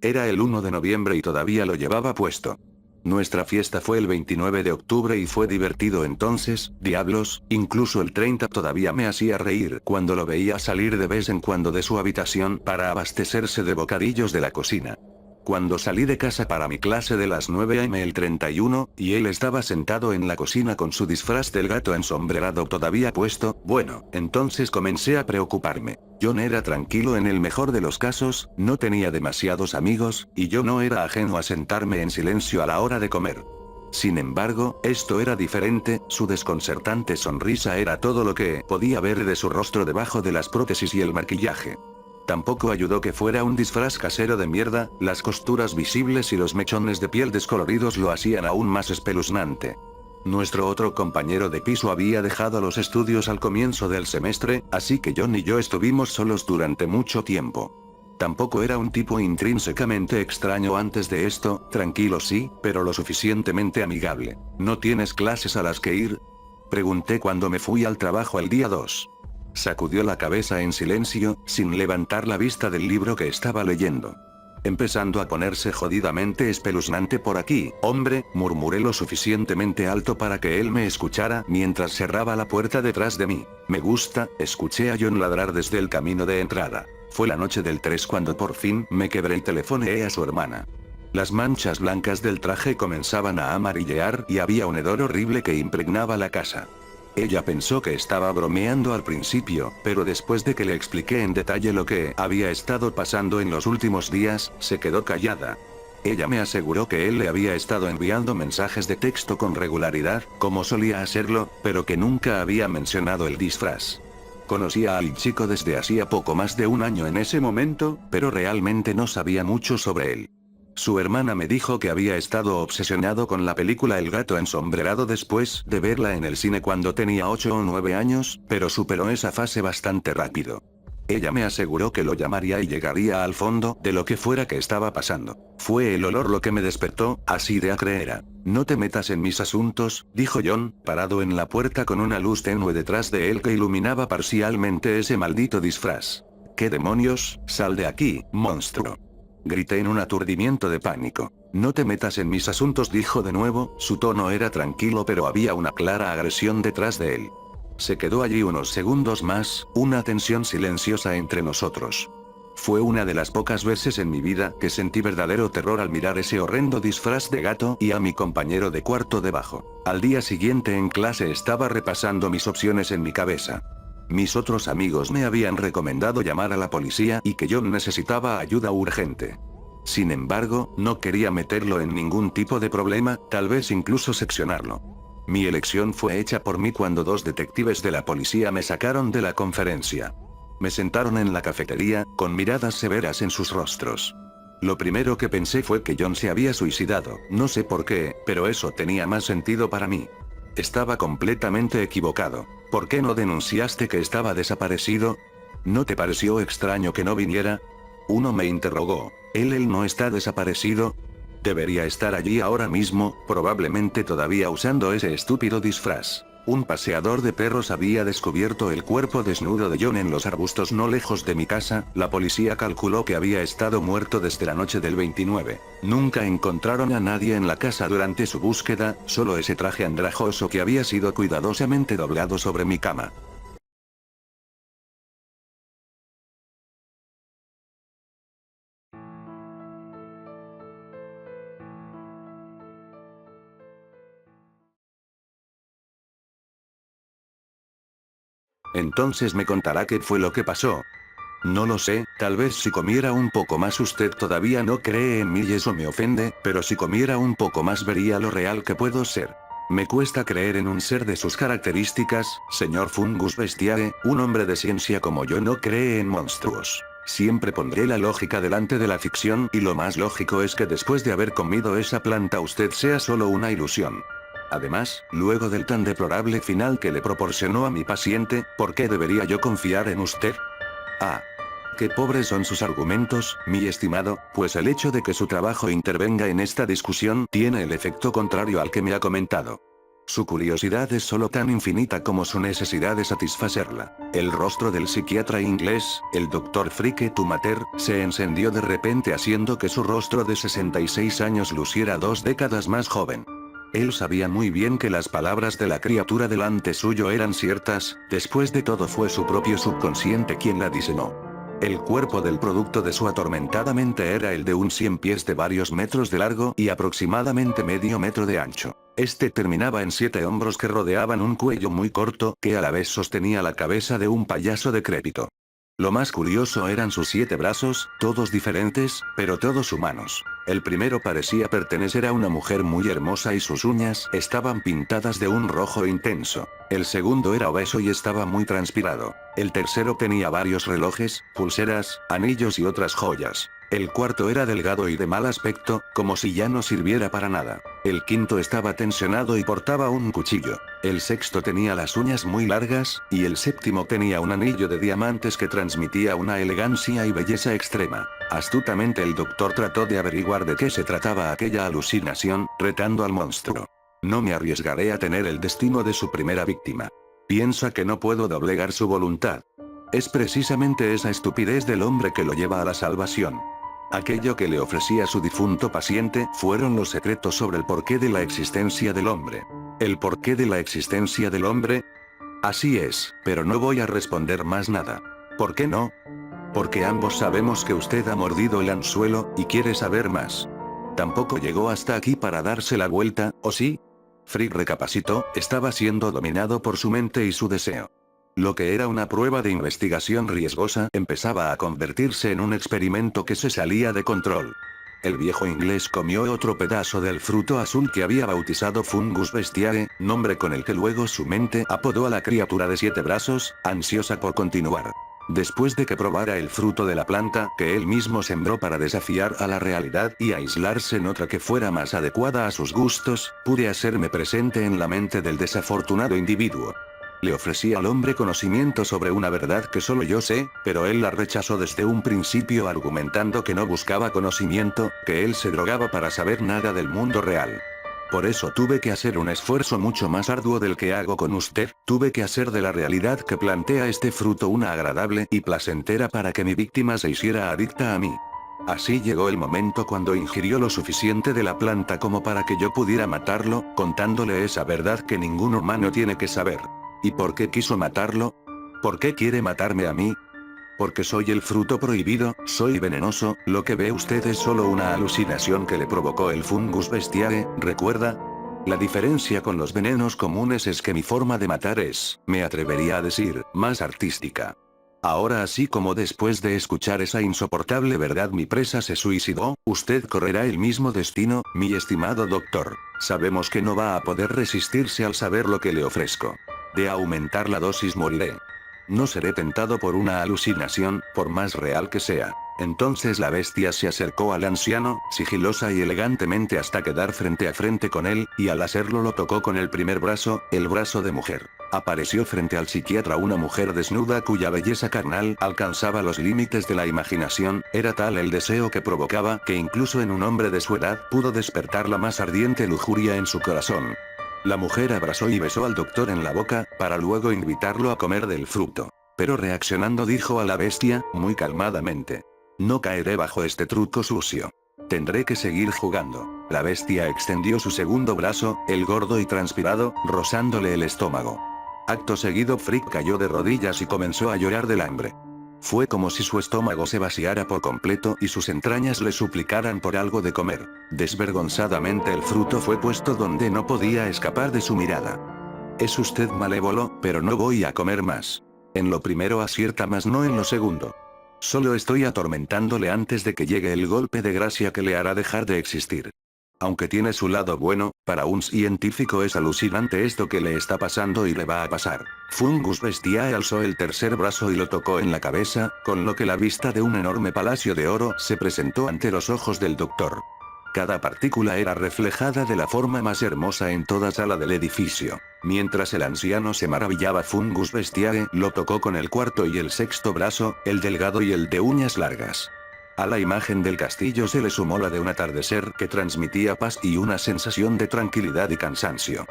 Era el 1 de noviembre y todavía lo llevaba puesto. Nuestra fiesta fue el 29 de octubre y fue divertido entonces, diablos, incluso el 30 todavía me hacía reír cuando lo veía salir de vez en cuando de su habitación para abastecerse de bocadillos de la cocina. Cuando salí de casa para mi clase de las 9 am el 31, y él estaba sentado en la cocina con su disfraz del gato ensombrerado todavía puesto, bueno, entonces comencé a preocuparme. John era tranquilo en el mejor de los casos, no tenía demasiados amigos, y yo no era ajeno a sentarme en silencio a la hora de comer. Sin embargo, esto era diferente, su desconcertante sonrisa era todo lo que podía ver de su rostro debajo de las prótesis y el maquillaje. Tampoco ayudó que fuera un disfraz casero de mierda, las costuras visibles y los mechones de piel descoloridos lo hacían aún más espeluznante. Nuestro otro compañero de piso había dejado los estudios al comienzo del semestre, así que John y yo estuvimos solos durante mucho tiempo. Tampoco era un tipo intrínsecamente extraño antes de esto, tranquilo sí, pero lo suficientemente amigable. ¿No tienes clases a las que ir? Pregunté cuando me fui al trabajo el día 2. Sacudió la cabeza en silencio, sin levantar la vista del libro que estaba leyendo. Empezando a ponerse jodidamente espeluznante por aquí, hombre, murmuré lo suficientemente alto para que él me escuchara mientras cerraba la puerta detrás de mí. Me gusta, escuché a John ladrar desde el camino de entrada. Fue la noche del 3 cuando por fin me quebré y telefoneé a su hermana. Las manchas blancas del traje comenzaban a amarillear y había un hedor horrible que impregnaba la casa. Ella pensó que estaba bromeando al principio, pero después de que le expliqué en detalle lo que había estado pasando en los últimos días, se quedó callada. Ella me aseguró que él le había estado enviando mensajes de texto con regularidad, como solía hacerlo, pero que nunca había mencionado el disfraz. Conocía al chico desde hacía poco más de un año en ese momento, pero realmente no sabía mucho sobre él. Su hermana me dijo que había estado obsesionado con la película El gato ensombrerado después de verla en el cine cuando tenía 8 o 9 años, pero superó esa fase bastante rápido. Ella me aseguró que lo llamaría y llegaría al fondo de lo que fuera que estaba pasando. Fue el olor lo que me despertó, así de acre era. No te metas en mis asuntos, dijo John, parado en la puerta con una luz tenue detrás de él que iluminaba parcialmente ese maldito disfraz. ¿Qué demonios? Sal de aquí, monstruo. Grité en un aturdimiento de pánico. No te metas en mis asuntos, dijo de nuevo, su tono era tranquilo pero había una clara agresión detrás de él. Se quedó allí unos segundos más, una tensión silenciosa entre nosotros. Fue una de las pocas veces en mi vida que sentí verdadero terror al mirar ese horrendo disfraz de gato y a mi compañero de cuarto debajo. Al día siguiente en clase estaba repasando mis opciones en mi cabeza. Mis otros amigos me habían recomendado llamar a la policía y que yo necesitaba ayuda urgente. Sin embargo, no quería meterlo en ningún tipo de problema, tal vez incluso seccionarlo. Mi elección fue hecha por mí cuando dos detectives de la policía me sacaron de la conferencia. Me sentaron en la cafetería, con miradas severas en sus rostros. Lo primero que pensé fue que John se había suicidado, no sé por qué, pero eso tenía más sentido para mí. Estaba completamente equivocado. ¿Por qué no denunciaste que estaba desaparecido? ¿No te pareció extraño que no viniera? Uno me interrogó. ¿Él no está desaparecido? Debería estar allí ahora mismo, probablemente todavía usando ese estúpido disfraz. Un paseador de perros había descubierto el cuerpo desnudo de John en los arbustos no lejos de mi casa, la policía calculó que había estado muerto desde la noche del 29. Nunca encontraron a nadie en la casa durante su búsqueda, solo ese traje andrajoso que había sido cuidadosamente doblado sobre mi cama. Entonces me contará qué fue lo que pasó. No lo sé, tal vez si comiera un poco más usted todavía no cree en mí y eso me ofende, pero si comiera un poco más vería lo real que puedo ser. Me cuesta creer en un ser de sus características, señor Fungus Bestiae, un hombre de ciencia como yo no cree en monstruos. Siempre pondré la lógica delante de la ficción y lo más lógico es que después de haber comido esa planta usted sea solo una ilusión. Además, luego del tan deplorable final que le proporcionó a mi paciente, ¿por qué debería yo confiar en usted? Ah. Qué pobres son sus argumentos, mi estimado, pues el hecho de que su trabajo intervenga en esta discusión tiene el efecto contrario al que me ha comentado. Su curiosidad es solo tan infinita como su necesidad de satisfacerla. El rostro del psiquiatra inglés, el Dr. Frike Tumater, se encendió de repente haciendo que su rostro de 66 años luciera 2 décadas más joven. Él sabía muy bien que las palabras de la criatura delante suyo eran ciertas, después de todo fue su propio subconsciente quien la diseñó. El cuerpo del producto de su atormentada mente era el de un 100 pies de varios metros de largo y aproximadamente medio metro de ancho. Este terminaba en 7 hombros que rodeaban un cuello muy corto que a la vez sostenía la cabeza de un payaso decrépito. Lo más curioso eran sus 7 brazos, todos diferentes, pero todos humanos. El primero parecía pertenecer a una mujer muy hermosa y sus uñas estaban pintadas de un rojo intenso. El segundo era obeso y estaba muy transpirado. El tercero tenía varios relojes, pulseras, anillos y otras joyas. El cuarto era delgado y de mal aspecto, como si ya no sirviera para nada. El quinto estaba tensionado y portaba un cuchillo. El sexto tenía las uñas muy largas, y el séptimo tenía un anillo de diamantes que transmitía una elegancia y belleza extrema. Astutamente el doctor trató de averiguar de qué se trataba aquella alucinación, retando al monstruo. No me arriesgaré a tener el destino de su primera víctima. Piensa que no puedo doblegar su voluntad. Es precisamente esa estupidez del hombre que lo lleva a la salvación. Aquello que le ofrecía su difunto paciente fueron los secretos sobre el porqué de la existencia del hombre. ¿El porqué de la existencia del hombre? Así es, pero no voy a responder más nada. ¿Por qué no? Porque ambos sabemos que usted ha mordido el anzuelo, y quiere saber más. Tampoco llegó hasta aquí para darse la vuelta, ¿o sí? Frick recapacitó, estaba siendo dominado por su mente y su deseo. Lo que era una prueba de investigación riesgosa empezaba a convertirse en un experimento que se salía de control. El viejo inglés comió otro pedazo del fruto azul que había bautizado Fungus Bestiae, nombre con el que luego su mente apodó a la criatura de 7 brazos, ansiosa por continuar. Después de que probara el fruto de la planta que él mismo sembró para desafiar a la realidad y aislarse en otra que fuera más adecuada a sus gustos, pude hacerme presente en la mente del desafortunado individuo. Le ofrecí al hombre conocimiento sobre una verdad que solo yo sé, pero él la rechazó desde un principio argumentando que no buscaba conocimiento, que él se drogaba para saber nada del mundo real. Por eso tuve que hacer un esfuerzo mucho más arduo del que hago con usted, tuve que hacer de la realidad que plantea este fruto una agradable y placentera para que mi víctima se hiciera adicta a mí. Así llegó el momento cuando ingirió lo suficiente de la planta como para que yo pudiera matarlo, contándole esa verdad que ningún humano tiene que saber. ¿Y por qué quiso matarlo? ¿Por qué quiere matarme a mí? Porque soy el fruto prohibido, soy venenoso, lo que ve usted es solo una alucinación que le provocó el Fungus Bestiae, ¿recuerda? La diferencia con los venenos comunes es que mi forma de matar es, me atrevería a decir, más artística. Ahora así como después de escuchar esa insoportable verdad mi presa se suicidó, usted correrá el mismo destino, mi estimado doctor. Sabemos que no va a poder resistirse al saber lo que le ofrezco. De aumentar la dosis moriré. No seré tentado por una alucinación, por más real que sea. Entonces la bestia se acercó al anciano, sigilosa y elegantemente hasta quedar frente a frente con él, y al hacerlo lo tocó con el primer brazo, el brazo de mujer. Apareció frente al psiquiatra una mujer desnuda cuya belleza carnal alcanzaba los límites de la imaginación, era tal el deseo que provocaba que incluso en un hombre de su edad pudo despertar la más ardiente lujuria en su corazón. La mujer abrazó y besó al doctor en la boca, para luego invitarlo a comer del fruto. Pero reaccionando dijo a la bestia, muy calmadamente. No caeré bajo este truco sucio. Tendré que seguir jugando. La bestia extendió su segundo brazo, el gordo y transpirado, rozándole el estómago. Acto seguido Frick cayó de rodillas y comenzó a llorar del hambre. Fue como si su estómago se vaciara por completo y sus entrañas le suplicaran por algo de comer. Desvergonzadamente el fruto fue puesto donde no podía escapar de su mirada. Es usted malévolo, pero no voy a comer más. En lo primero acierta más no en lo segundo. Solo estoy atormentándole antes de que llegue el golpe de gracia que le hará dejar de existir. Aunque tiene su lado bueno, para un científico es alucinante esto que le está pasando y le va a pasar. Fungus Bestiae alzó el tercer brazo y lo tocó en la cabeza, con lo que la vista de un enorme palacio de oro se presentó ante los ojos del doctor. Cada partícula era reflejada de la forma más hermosa en toda sala del edificio. Mientras el anciano se maravillaba Fungus Bestiae lo tocó con el cuarto y el sexto brazo, el delgado y el de uñas largas. A la imagen del castillo se le sumó la de un atardecer que transmitía paz y una sensación de tranquilidad y cansancio.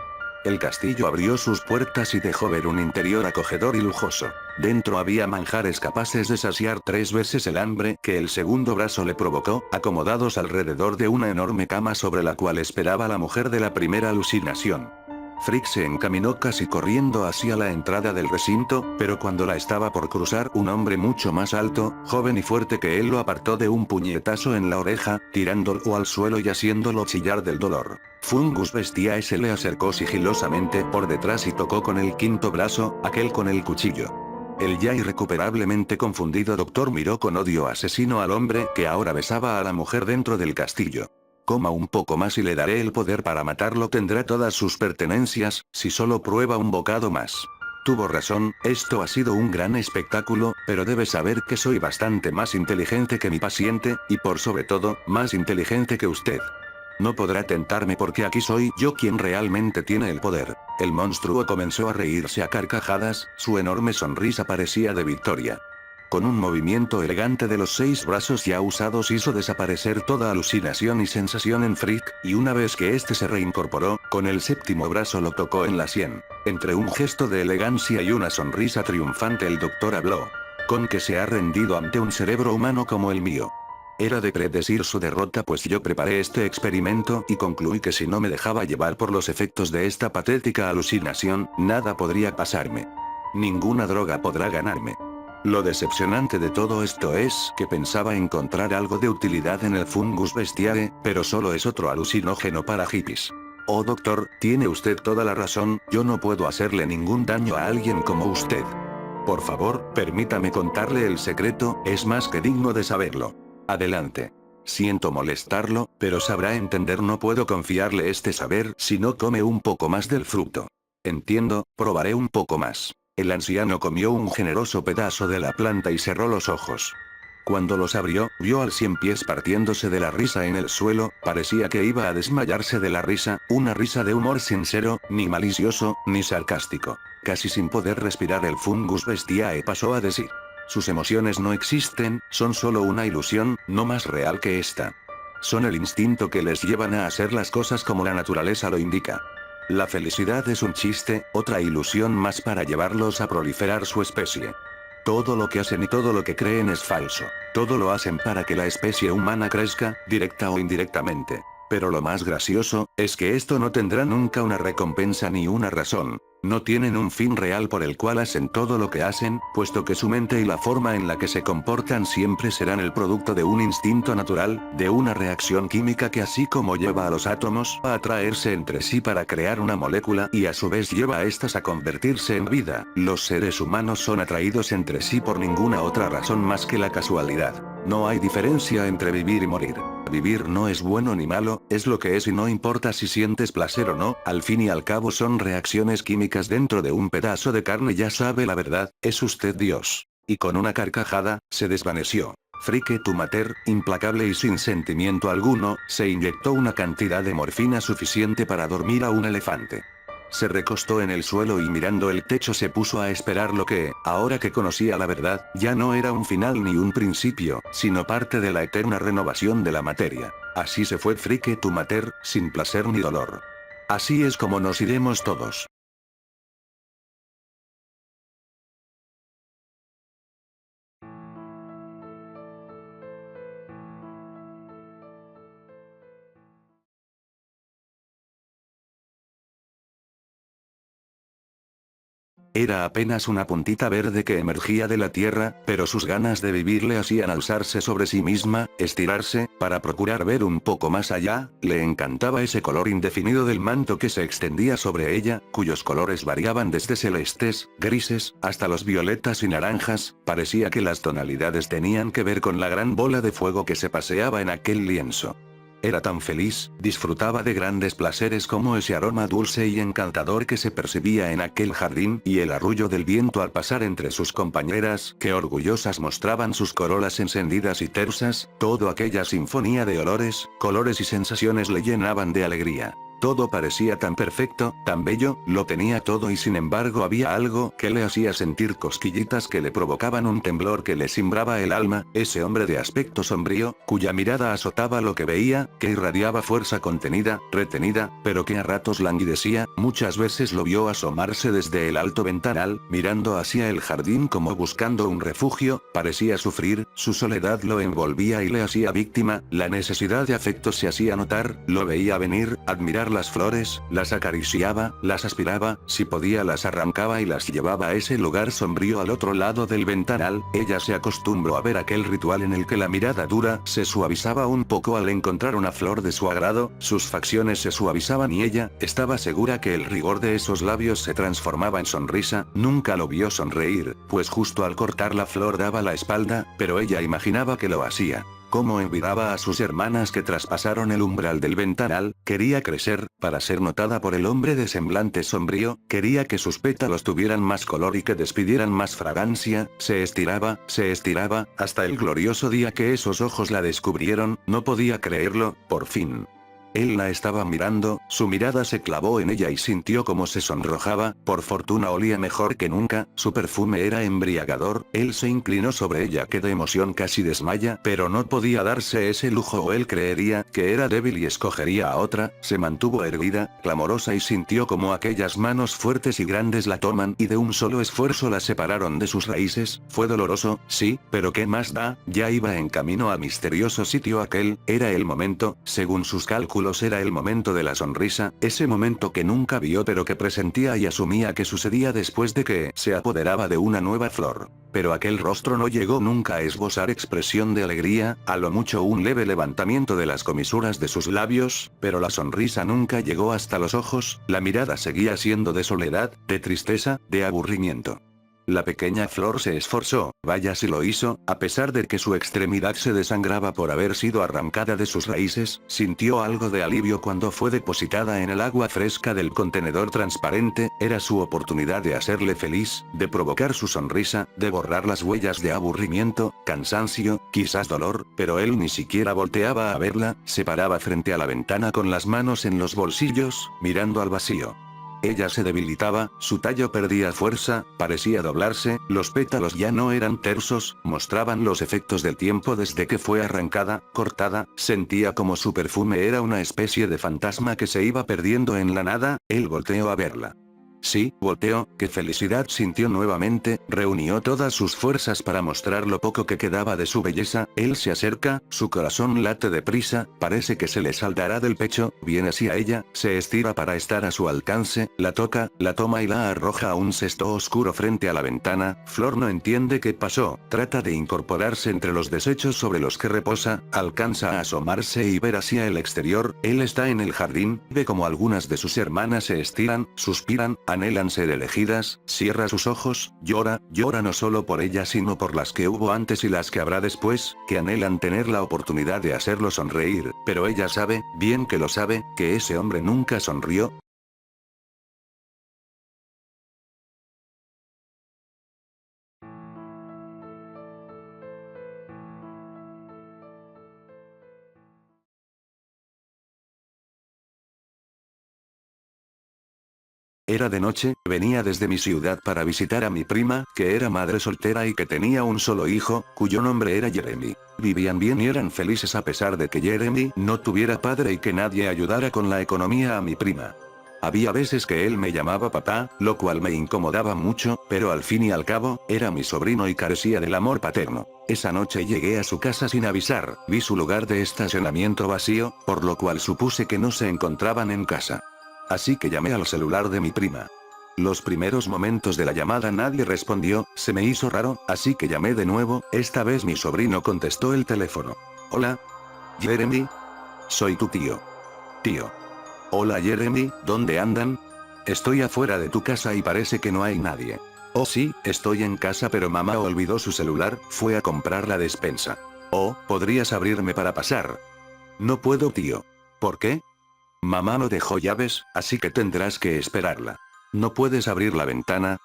El castillo abrió sus puertas y dejó ver un interior acogedor y lujoso. Dentro había manjares capaces de saciar 3 veces el hambre que el segundo brazo le provocó, acomodados alrededor de una enorme cama sobre la cual esperaba la mujer de la primera alucinación. Frick se encaminó casi corriendo hacia la entrada del recinto, pero cuando la estaba por cruzar, un hombre mucho más alto, joven y fuerte que él lo apartó de un puñetazo en la oreja, tirándolo al suelo y haciéndolo chillar del dolor. Fungus Bestiae se le acercó sigilosamente por detrás y tocó con el quinto brazo, aquel con el cuchillo. El ya irrecuperablemente confundido doctor miró con odio asesino al hombre que ahora besaba a la mujer dentro del castillo. Coma un poco más y le daré el poder para matarlo. Tendrá todas sus pertenencias, si solo prueba un bocado más. Tuvo razón, esto ha sido un gran espectáculo, pero debe saber que soy bastante más inteligente que mi paciente, y por sobre todo, más inteligente que usted. No podrá tentarme porque aquí soy yo quien realmente tiene el poder. El monstruo comenzó a reírse a carcajadas, su enorme sonrisa parecía de victoria. Con un movimiento elegante de los 6 brazos ya usados hizo desaparecer toda alucinación y sensación en Frick, y una vez que este se reincorporó, con el 7º brazo lo tocó en la sien. Entre un gesto de elegancia y una sonrisa triunfante el doctor habló. ¿Con que se ha rendido ante un cerebro humano como el mío? Era de predecir su derrota, pues yo preparé este experimento y concluí que si no me dejaba llevar por los efectos de esta patética alucinación, nada podría pasarme. Ninguna droga podrá ganarme. Lo decepcionante de todo esto es que pensaba encontrar algo de utilidad en el Fungus Bestiae, pero solo es otro alucinógeno para hippies. Oh doctor, tiene usted toda la razón, yo no puedo hacerle ningún daño a alguien como usted. Por favor, permítame contarle el secreto, es más que digno de saberlo. Adelante. Siento molestarlo, pero sabrá entender, no puedo confiarle este saber si no come un poco más del fruto. Entiendo, probaré un poco más. El anciano comió un generoso pedazo de la planta y cerró los ojos. Cuando los abrió, vio al 100 pies partiéndose de la risa en el suelo, parecía que iba a desmayarse de la risa, una risa de humor sincero, ni malicioso, ni sarcástico. Casi sin poder respirar el Fungus Bestiae pasó a decir. Sus emociones no existen, son solo una ilusión, no más real que esta. Son el instinto que les llevan a hacer las cosas como la naturaleza lo indica. La felicidad es un chiste, otra ilusión más para llevarlos a proliferar su especie. Todo lo que hacen y todo lo que creen es falso. Todo lo hacen para que la especie humana crezca, directa o indirectamente. Pero lo más gracioso, es que esto no tendrá nunca una recompensa ni una razón. No tienen un fin real por el cual hacen todo lo que hacen, puesto que su mente y la forma en la que se comportan siempre serán el producto de un instinto natural, de una reacción química que así como lleva a los átomos a atraerse entre sí para crear una molécula y a su vez lleva a estas a convertirse en vida, los seres humanos son atraídos entre sí por ninguna otra razón más que la casualidad. No hay diferencia entre vivir y morir. Vivir no es bueno ni malo, es lo que es y no importa si sientes placer o no, al fin y al cabo son reacciones químicas dentro de un pedazo de carne. Ya sabe la verdad, es usted Dios. Y con una carcajada, se desvaneció. Frike Tumater, implacable y sin sentimiento alguno, se inyectó una cantidad de morfina suficiente para dormir a un elefante. Se recostó en el suelo y mirando el techo se puso a esperar lo que, ahora que conocía la verdad, ya no era un final ni un principio, sino parte de la eterna renovación de la materia. Así se fue Frike Tumater, sin placer ni dolor. Así es como nos iremos todos. Era apenas una puntita verde que emergía de la tierra, pero sus ganas de vivir le hacían alzarse sobre sí misma, estirarse, para procurar ver un poco más allá. Le encantaba ese color indefinido del manto que se extendía sobre ella, cuyos colores variaban desde celestes, grises, hasta los violetas y naranjas. Parecía que las tonalidades tenían que ver con la gran bola de fuego que se paseaba en aquel lienzo. Era tan feliz, disfrutaba de grandes placeres como ese aroma dulce y encantador que se percibía en aquel jardín y el arrullo del viento al pasar entre sus compañeras, que orgullosas mostraban sus corolas encendidas y tersas, toda aquella sinfonía de olores, colores y sensaciones le llenaban de alegría. Todo parecía tan perfecto, tan bello, lo tenía todo y sin embargo había algo que le hacía sentir cosquillitas que le provocaban un temblor que le cimbraba el alma, ese hombre de aspecto sombrío, cuya mirada azotaba lo que veía, que irradiaba fuerza contenida, retenida, pero que a ratos languidecía, muchas veces lo vio asomarse desde el alto ventanal, mirando hacia el jardín como buscando un refugio, parecía sufrir, su soledad lo envolvía y le hacía víctima, la necesidad de afecto se hacía notar, lo veía venir, admirar las flores, las acariciaba, las aspiraba, si podía las arrancaba y las llevaba a ese lugar sombrío al otro lado del ventanal. Ella se acostumbró a ver aquel ritual en el que la mirada dura se suavizaba un poco al encontrar una flor de su agrado, sus facciones se suavizaban y ella estaba segura que el rigor de esos labios se transformaba en sonrisa. Nunca lo vio sonreír, pues justo al cortar la flor daba la espalda, pero ella imaginaba que lo hacía. Cómo envidiaba a sus hermanas que traspasaron el umbral del ventanal, quería crecer, para ser notada por el hombre de semblante sombrío, quería que sus pétalos tuvieran más color y que despidieran más fragancia, se estiraba, hasta el glorioso día que esos ojos la descubrieron, no podía creerlo, por fin. Él la estaba mirando, su mirada se clavó en ella y sintió como se sonrojaba, por fortuna olía mejor que nunca, su perfume era embriagador, él se inclinó sobre ella que de emoción casi desmaya, pero no podía darse ese lujo o él creería que era débil y escogería a otra, se mantuvo erguida, clamorosa y sintió como aquellas manos fuertes y grandes la toman y de un solo esfuerzo la separaron de sus raíces, fue doloroso, sí, pero ¿qué más da? Ya iba en camino al misterioso sitio aquel, era el momento, según sus cálculos era el momento de la sonrisa, ese momento que nunca vio pero que presentía y asumía que sucedía después de que se apoderaba de una nueva flor. Pero aquel rostro no llegó nunca a esbozar expresión de alegría, a lo mucho un leve levantamiento de las comisuras de sus labios, pero la sonrisa nunca llegó hasta los ojos, la mirada seguía siendo de soledad, de tristeza, de aburrimiento. La pequeña flor se esforzó, vaya si lo hizo, a pesar de que su extremidad se desangraba por haber sido arrancada de sus raíces, sintió algo de alivio cuando fue depositada en el agua fresca del contenedor transparente, era su oportunidad de hacerle feliz, de provocar su sonrisa, de borrar las huellas de aburrimiento, cansancio, quizás dolor, pero él ni siquiera volteaba a verla, se paraba frente a la ventana con las manos en los bolsillos, mirando al vacío. Ella se debilitaba, su tallo perdía fuerza, parecía doblarse, los pétalos ya no eran tersos, mostraban los efectos del tiempo desde que fue arrancada, cortada, sentía como su perfume era una especie de fantasma que se iba perdiendo en la nada, él volteó a verla. Sí, volteó, qué felicidad sintió nuevamente, reunió todas sus fuerzas para mostrar lo poco que quedaba de su belleza, él se acerca, su corazón late deprisa, parece que se le saltará del pecho, viene hacia ella, se estira para estar a su alcance, la toca, la toma y la arroja a un cesto oscuro frente a la ventana, Flor no entiende qué pasó, trata de incorporarse entre los desechos sobre los que reposa, alcanza a asomarse y ver hacia el exterior, él está en el jardín, ve como algunas de sus hermanas se estiran, suspiran, anhelan ser elegidas, cierra sus ojos, llora no solo por ella sino por las que hubo antes y las que habrá después, que anhelan tener la oportunidad de hacerlo sonreír, pero ella sabe, bien que lo sabe, que ese hombre nunca sonrió. Era de noche, venía desde mi ciudad para visitar a mi prima, que era madre soltera y que tenía un solo hijo, cuyo nombre era Jeremy. Vivían bien y eran felices a pesar de que Jeremy no tuviera padre y que nadie ayudara con la economía a mi prima. Había veces que él me llamaba papá, lo cual me incomodaba mucho, pero al fin y al cabo, era mi sobrino y carecía del amor paterno. Esa noche llegué a su casa sin avisar, vi su lugar de estacionamiento vacío, por lo cual supuse que no se encontraban en casa. Así que llamé al celular de mi prima. Los primeros momentos de la llamada nadie respondió, se me hizo raro, así que llamé de nuevo, esta vez mi sobrino contestó el teléfono. Hola. Jeremy. Soy tu tío. Tío. Hola Jeremy, ¿dónde andan? Estoy afuera de tu casa y parece que no hay nadie. Oh sí, estoy en casa pero mamá olvidó su celular, fue a comprar la despensa. Oh, ¿podrías abrirme para pasar? No puedo tío. ¿Por qué? Mamá no dejó llaves, así que tendrás que esperarla. ¿No puedes abrir la ventana?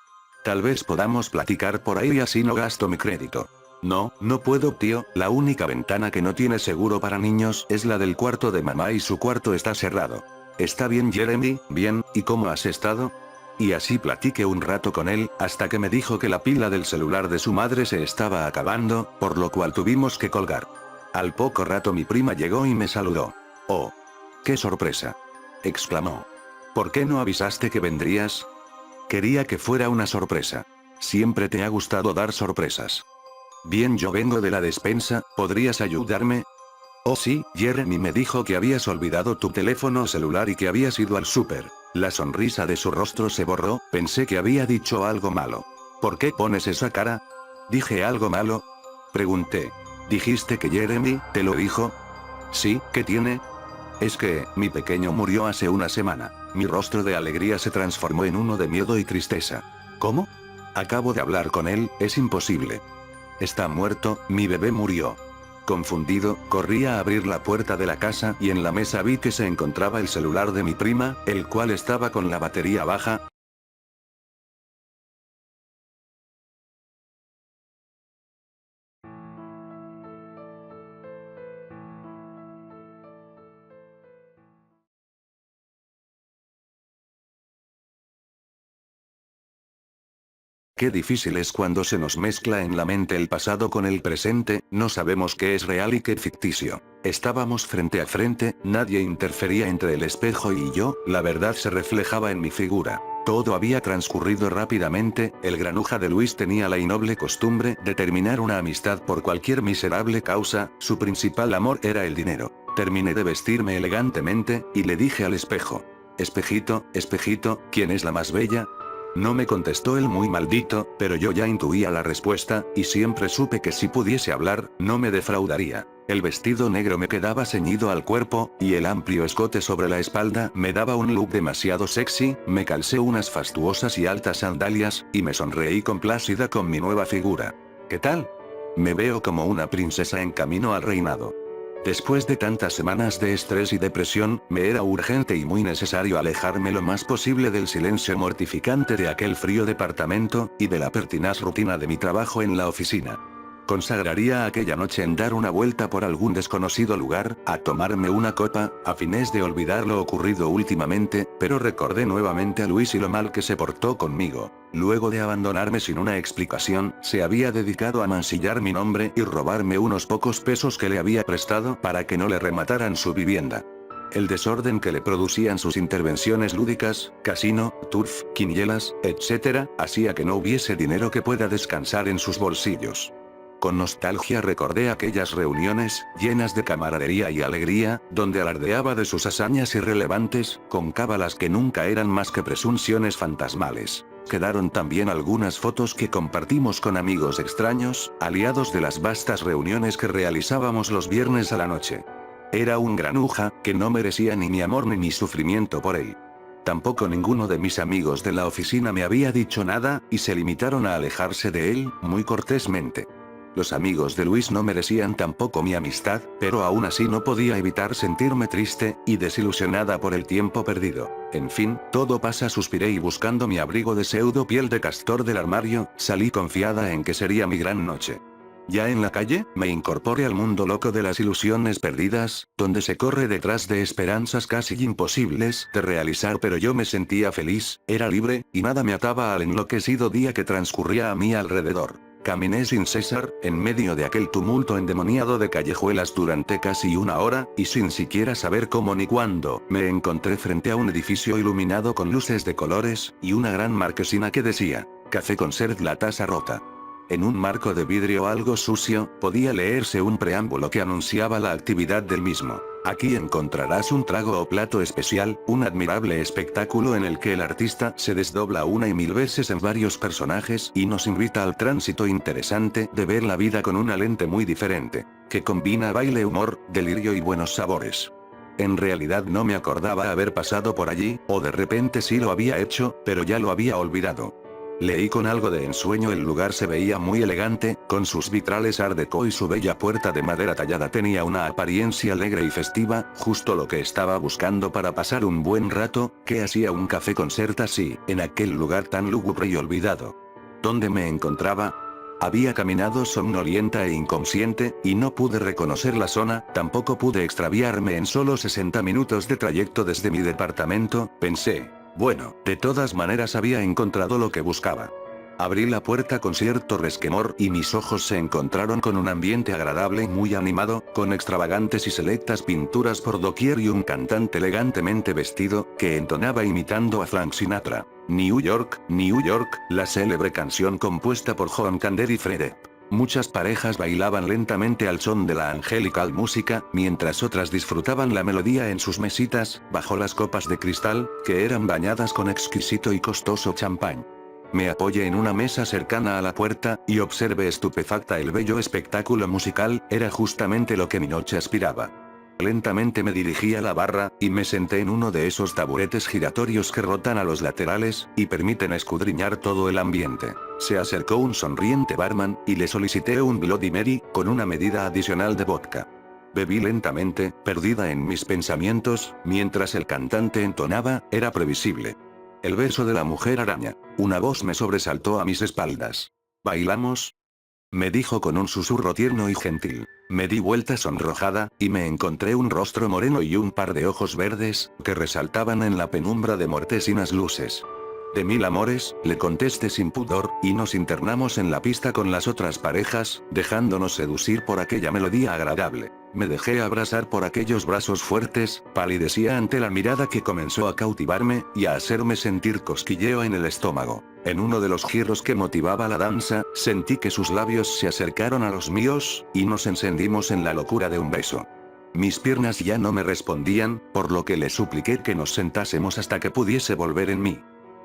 Tal vez podamos platicar por ahí y así no gasto mi crédito. No, no puedo tío, la única ventana que no tiene seguro para niños es la del cuarto de mamá y su cuarto está cerrado. Está bien Jeremy, bien, ¿y cómo has estado? Y así platiqué un rato con él, hasta que me dijo que la pila del celular de su madre se estaba acabando, por lo cual tuvimos que colgar. Al poco rato mi prima llegó y me saludó. ¡Oh! ¡Qué sorpresa! Exclamó. ¿Por qué no avisaste que vendrías? Quería que fuera una sorpresa. Siempre te ha gustado dar sorpresas. Bien, yo vengo de la despensa, ¿podrías ayudarme? Oh sí, Jeremy me dijo que habías olvidado tu teléfono celular y que habías ido al súper. La sonrisa de su rostro se borró, pensé que había dicho algo malo. ¿Por qué pones esa cara? ¿Dije algo malo? Pregunté. ¿Dijiste que Jeremy te lo dijo? Sí, ¿qué tiene? Es que, mi pequeño murió hace una semana. Mi rostro de alegría se transformó en uno de miedo y tristeza. ¿Cómo? Acabo de hablar con él, es imposible. Está muerto, mi bebé murió. Confundido, corrí a abrir la puerta de la casa y en la mesa vi que se encontraba el celular de mi prima, el cual estaba con la batería baja. Qué difícil es cuando se nos mezcla en la mente el pasado con el presente, no sabemos qué es real y qué ficticio. Estábamos frente a frente, nadie interfería entre el espejo y yo, la verdad se reflejaba en mi figura. Todo había transcurrido rápidamente, el granuja de Luis tenía la innoble costumbre de terminar una amistad por cualquier miserable causa, su principal amor era el dinero. Terminé de vestirme elegantemente, y le dije al espejo. Espejito, espejito, ¿quién es la más bella? No me contestó el muy maldito, pero yo ya intuía la respuesta, y siempre supe que si pudiese hablar, no me defraudaría. El vestido negro me quedaba ceñido al cuerpo, y el amplio escote sobre la espalda me daba un look demasiado sexy, me calcé unas fastuosas y altas sandalias, y me sonreí complacida con mi nueva figura. ¿Qué tal? Me veo como una princesa en camino al reinado. Después de tantas semanas de estrés y depresión, me era urgente y muy necesario alejarme lo más posible del silencio mortificante de aquel frío departamento, y de la pertinaz rutina de mi trabajo en la oficina. Consagraría aquella noche en dar una vuelta por algún desconocido lugar, a tomarme una copa, a fines de olvidar lo ocurrido últimamente, pero recordé nuevamente a Luis y lo mal que se portó conmigo. Luego de abandonarme sin una explicación, se había dedicado a mancillar mi nombre y robarme unos pocos pesos que le había prestado para que no le remataran su vivienda. El desorden que le producían sus intervenciones lúdicas, casino, turf, quinielas, etc., hacía que no hubiese dinero que pueda descansar en sus bolsillos. Con nostalgia recordé aquellas reuniones, llenas de camaradería y alegría, donde alardeaba de sus hazañas irrelevantes, con cábalas que nunca eran más que presunciones fantasmales. Quedaron también algunas fotos que compartimos con amigos extraños, aliados de las vastas reuniones que realizábamos los viernes a la noche. Era un granuja, que no merecía ni mi amor ni mi sufrimiento por él. Tampoco ninguno de mis amigos de la oficina me había dicho nada, y se limitaron a alejarse de él, muy cortésmente. Los amigos de Luis no merecían tampoco mi amistad, pero aún así no podía evitar sentirme triste y desilusionada por el tiempo perdido. En fin, todo pasa, suspiré y buscando mi abrigo de pseudo piel de castor del armario, salí confiada en que sería mi gran noche. Ya en la calle, me incorporé al mundo loco de las ilusiones perdidas, donde se corre detrás de esperanzas casi imposibles de realizar, pero yo me sentía feliz, era libre, y nada me ataba al enloquecido día que transcurría a mi alrededor. Caminé sin cesar, en medio de aquel tumulto endemoniado de callejuelas durante casi una hora, y sin siquiera saber cómo ni cuándo, me encontré frente a un edificio iluminado con luces de colores, y una gran marquesina que decía, Café Concert la taza rota. En un marco de vidrio algo sucio, podía leerse un preámbulo que anunciaba la actividad del mismo. Aquí encontrarás un trago o plato especial, un admirable espectáculo en el que el artista se desdobla una y mil veces en varios personajes y nos invita al tránsito interesante de ver la vida con una lente muy diferente, que combina baile, humor, delirio y buenos sabores. En realidad no me acordaba haber pasado por allí, o de repente sí lo había hecho, pero ya lo había olvidado. Leí con algo de ensueño, el lugar se veía muy elegante, con sus vitrales art déco y su bella puerta de madera tallada tenía una apariencia alegre y festiva, justo lo que estaba buscando para pasar un buen rato. ¿Qué hacía un café concert así, en aquel lugar tan lúgubre y olvidado? ¿Dónde me encontraba? Había caminado somnolienta e inconsciente, y no pude reconocer la zona, tampoco pude extraviarme en solo 60 minutos de trayecto desde mi departamento, pensé. Bueno, de todas maneras había encontrado lo que buscaba. Abrí la puerta con cierto resquemor y mis ojos se encontraron con un ambiente agradable y muy animado, con extravagantes y selectas pinturas por doquier y un cantante elegantemente vestido, que entonaba imitando a Frank Sinatra. New York, la célebre canción compuesta por John Kander y Fred Epp. Muchas parejas bailaban lentamente al son de la angelical música, mientras otras disfrutaban la melodía en sus mesitas, bajo las copas de cristal, que eran bañadas con exquisito y costoso champán. Me apoyé en una mesa cercana a la puerta, y observé estupefacta el bello espectáculo musical, era justamente lo que mi noche aspiraba. Lentamente me dirigí a la barra, y me senté en uno de esos taburetes giratorios que rotan a los laterales, y permiten escudriñar todo el ambiente. Se acercó un sonriente barman, y le solicité un Bloody Mary, con una medida adicional de vodka. Bebí lentamente, perdida en mis pensamientos, mientras el cantante entonaba, era previsible. El beso de la mujer araña. Una voz me sobresaltó a mis espaldas. ¿Bailamos? Me dijo con un susurro tierno y gentil. Me di vuelta sonrojada, y me encontré un rostro moreno y un par de ojos verdes, que resaltaban en la penumbra de mortecinas luces. De mil amores, le contesté sin pudor, y nos internamos en la pista con las otras parejas, dejándonos seducir por aquella melodía agradable. Me dejé abrazar por aquellos brazos fuertes, palidecía ante la mirada que comenzó a cautivarme, y a hacerme sentir cosquilleo en el estómago. En uno de los giros que motivaba la danza, sentí que sus labios se acercaron a los míos, y nos encendimos en la locura de un beso. Mis piernas ya no me respondían, por lo que le supliqué que nos sentásemos hasta que pudiese volver en mí.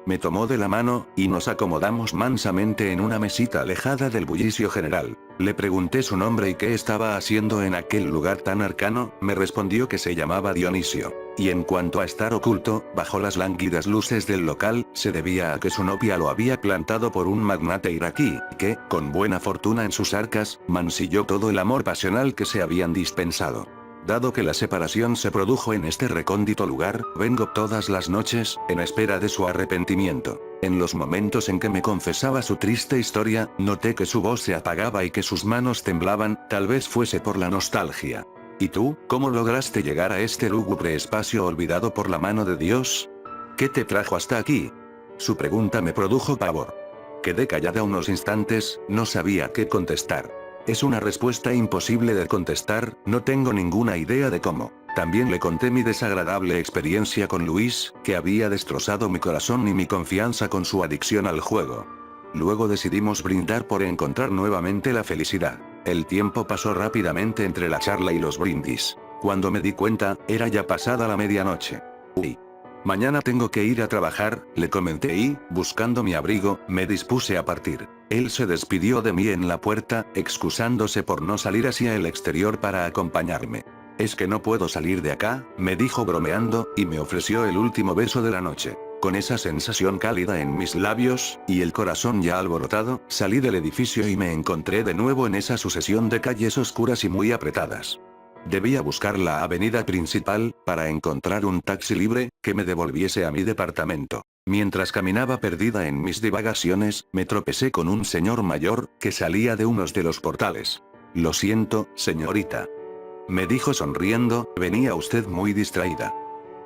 Me tomó de la mano, y nos acomodamos mansamente en una mesita alejada del bullicio general. Le pregunté su nombre y qué estaba haciendo en aquel lugar tan arcano, me respondió que se llamaba Dionisio. Y en cuanto a estar oculto, bajo las lánguidas luces del local, se debía a que su novia lo había plantado por un magnate iraquí, que, con buena fortuna en sus arcas, mancilló todo el amor pasional que se habían dispensado. Dado que la separación se produjo en este recóndito lugar, vengo todas las noches, en espera de su arrepentimiento. En los momentos en que me confesaba su triste historia, noté que su voz se apagaba y que sus manos temblaban, tal vez fuese por la nostalgia. ¿Y tú, cómo lograste llegar a este lúgubre espacio olvidado por la mano de Dios? ¿Qué te trajo hasta aquí? Su pregunta me produjo pavor. Quedé callada unos instantes, no sabía qué contestar. Es una respuesta imposible de contestar, no tengo ninguna idea de cómo. También le conté mi desagradable experiencia con Luis, que había destrozado mi corazón y mi confianza con su adicción al juego. Luego decidimos brindar por encontrar nuevamente la felicidad. El tiempo pasó rápidamente entre la charla y los brindis. Cuando me di cuenta, era ya pasada la medianoche. Uy. Mañana tengo que ir a trabajar, le comenté y, buscando mi abrigo, me dispuse a partir. Él se despidió de mí en la puerta, excusándose por no salir hacia el exterior para acompañarme. Es que no puedo salir de acá, me dijo bromeando, y me ofreció el último beso de la noche. Con esa sensación cálida en mis labios, y el corazón ya alborotado, salí del edificio y me encontré de nuevo en esa sucesión de calles oscuras y muy apretadas. Debía buscar la avenida principal, para encontrar un taxi libre, que me devolviese a mi departamento. Mientras caminaba perdida en mis divagaciones, me tropecé con un señor mayor, que salía de unos de los portales. Lo siento, señorita. Me dijo sonriendo, venía usted muy distraída.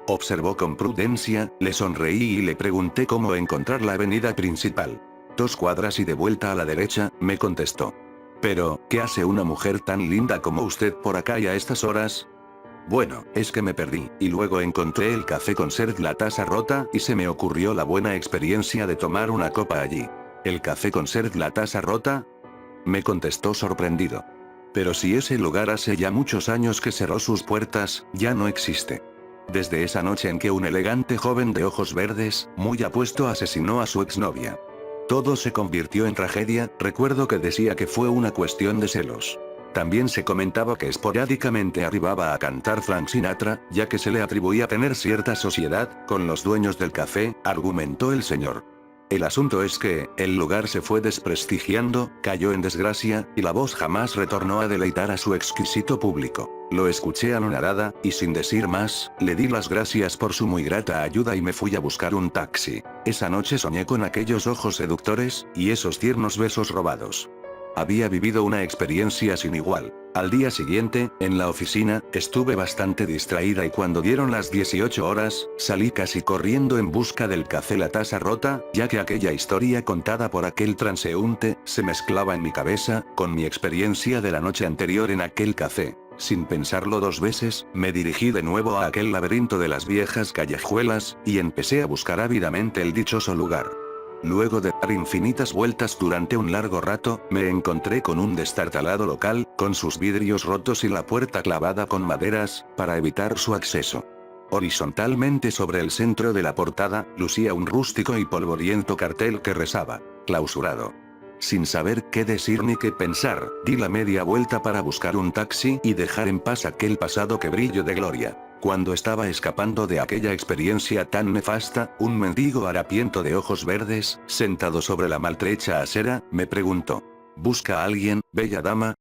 Observó con prudencia, le sonreí y le pregunté cómo encontrar la avenida principal. 2 cuadras y de vuelta a la derecha, me contestó. Pero, ¿qué hace una mujer tan linda como usted por acá y a estas horas? Bueno, es que me perdí, y luego encontré el café Concert la taza rota, y se me ocurrió la buena experiencia de tomar una copa allí. ¿El café Concert la taza rota? Me contestó sorprendido. Pero si ese lugar hace ya muchos años que cerró sus puertas, ya no existe. Desde esa noche en que un elegante joven de ojos verdes, muy apuesto asesinó a su exnovia. Todo se convirtió en tragedia, recuerdo que decía que fue una cuestión de celos. También se comentaba que esporádicamente arribaba a cantar Frank Sinatra, ya que se le atribuía tener cierta sociedad con los dueños del café, argumentó el señor. El asunto es que, el lugar se fue desprestigiando, cayó en desgracia, y la voz jamás retornó a deleitar a su exquisito público. Lo escuché anonadada, y sin decir más, le di las gracias por su muy grata ayuda y me fui a buscar un taxi. Esa noche soñé con aquellos ojos seductores, y esos tiernos besos robados. Había vivido una experiencia sin igual. Al día siguiente, en la oficina, estuve bastante distraída y cuando dieron las 18 horas, salí casi corriendo en busca del café La Taza Rota, ya que aquella historia contada por aquel transeúnte, se mezclaba en mi cabeza, con mi experiencia de la noche anterior en aquel café. Sin pensarlo dos veces, me dirigí de nuevo a aquel laberinto de las viejas callejuelas, y empecé a buscar ávidamente el dichoso lugar. Luego de dar infinitas vueltas durante un largo rato, me encontré con un destartalado local, con sus vidrios rotos y la puerta clavada con maderas, para evitar su acceso. Horizontalmente sobre el centro de la portada, lucía un rústico y polvoriento cartel que rezaba: clausurado. Sin saber qué decir ni qué pensar, di la media vuelta para buscar un taxi y dejar en paz aquel pasado que brillo de gloria. Cuando estaba escapando de aquella experiencia tan nefasta, un mendigo harapiento de ojos verdes, sentado sobre la maltrecha acera, me preguntó: ¿busca a alguien, bella dama?